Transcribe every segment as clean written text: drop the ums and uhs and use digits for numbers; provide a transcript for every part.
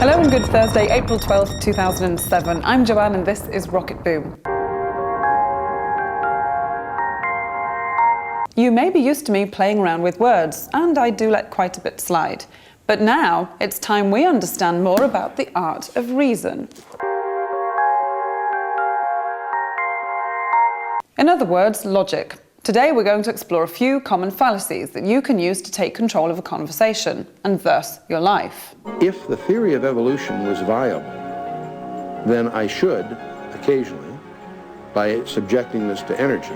Hello and good Thursday, April 12th, 2007. I'm Joanne and this is Rocketboom. You may be used to me playing around with words, and I do let quite a bit slide. But now it's time we understand more about the art of reason. In other words, logic. Today we're going to explore a few common fallacies that you can use to take control of a conversation, and thus your life. If the theory of evolution was viable, then I should, occasionally, by subjecting this to energy,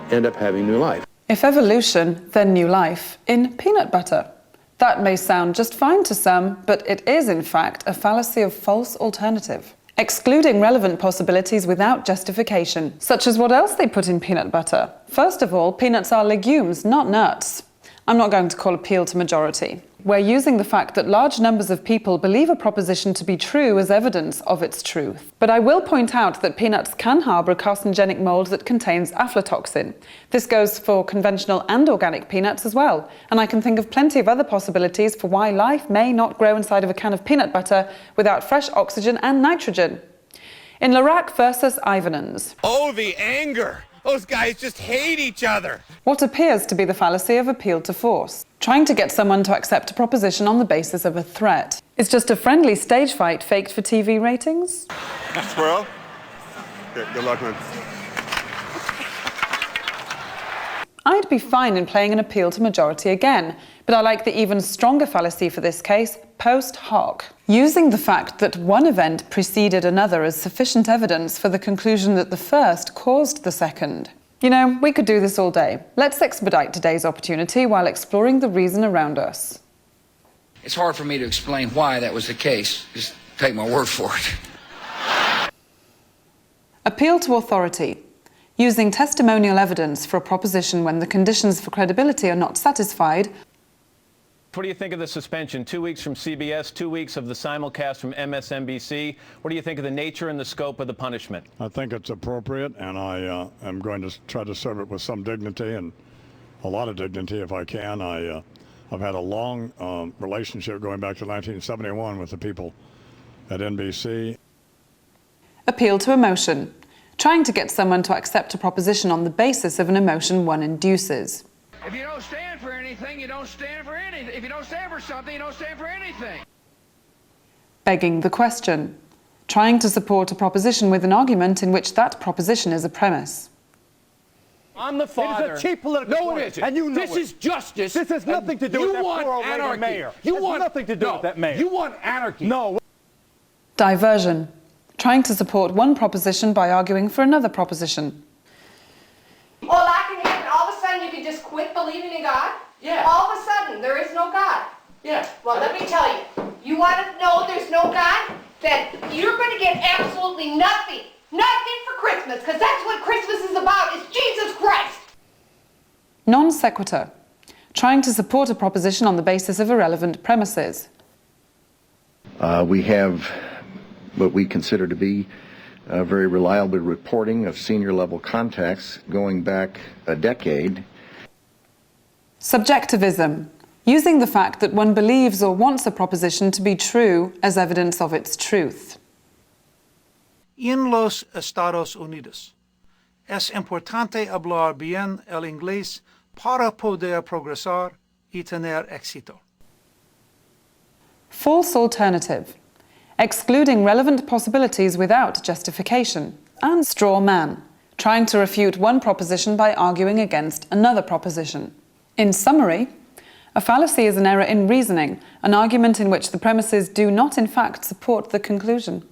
end up having new life. If evolution, then new life in peanut butter. That may sound just fine to some, but it is in fact a fallacy of false alternative. Excluding relevant possibilities without justification, such as what else they put in peanut butter. First of all, peanuts are legumes, not nuts. I'm not going to call appeal to majority. We're using the fact that large numbers of people believe a proposition to be true as evidence of its truth. But I will point out that peanuts can harbour a carcinogenic mould that contains aflatoxin. This goes for conventional and organic peanuts as well, and I can think of plenty of other possibilities for why life may not grow inside of a can of peanut butter without fresh oxygen and nitrogen. In Larac versus Ivanans. Oh, the anger! Those guys just hate each other. What appears to be the fallacy of appeal to force. Trying to get someone to accept a proposition on the basis of a threat. It's just a friendly stage fight faked for TV ratings? Squirrel? Good luck, man. I'd be fine in playing an appeal to majority again, but I like the even stronger fallacy for this case, post hoc. Using the fact that one event preceded another as sufficient evidence for the conclusion that the first caused the second. You know, we could do this all day. Let's expedite today's opportunity while exploring the reason around us. It's hard for me to explain why that was the case. Just take my word for it. Appeal to authority. Using testimonial evidence for a proposition when the conditions for credibility are not satisfied. What do you think of the suspension? 2 weeks from CBS, 2 weeks of the simulcast from MSNBC. What do you think of the nature and the scope of the punishment? I think it's appropriate, and I am going to try to serve it with some dignity and a lot of dignity if I can. I've had a long relationship going back to 1971 with the people at NBC. Appeal to emotion. Trying to get someone to accept a proposition on the basis of an emotion one induces. If you don't stand for anything, you don't stand for anything. If you don't stand for something, you don't stand for anything. Begging the question. Trying to support a proposition with an argument in which that proposition is a premise. I'm the father. It is a cheap political No, point, it isn't. And you know this it. is justice. This has nothing to do with that poor old lady mayor. You It has want nothing to do with that mayor. You want anarchy. No. Diversion. Trying to support one proposition by arguing for another proposition. Well, that can happen. All of a sudden, you can just quit believing in God? Yeah. All of a sudden, there is no God. Yeah. Well, let me tell you. You want to know there's no God? Then you're going to get absolutely nothing. Nothing for Christmas, because that's what Christmas is about, is Jesus Christ. Non sequitur. Trying to support a proposition on the basis of irrelevant premises. We have what we consider to be very reliable reporting of senior-level contacts going back a decade. Subjectivism. Using the fact that one believes or wants a proposition to be true as evidence of its truth. En los Estados Unidos, es importante hablar bien el inglés para poder progresar y tener éxito. False alternative. Excluding relevant possibilities without justification. And straw man. Trying to refute one proposition by arguing against another proposition. In summary, a fallacy is an error in reasoning, an argument in which the premises do not in fact support the conclusion.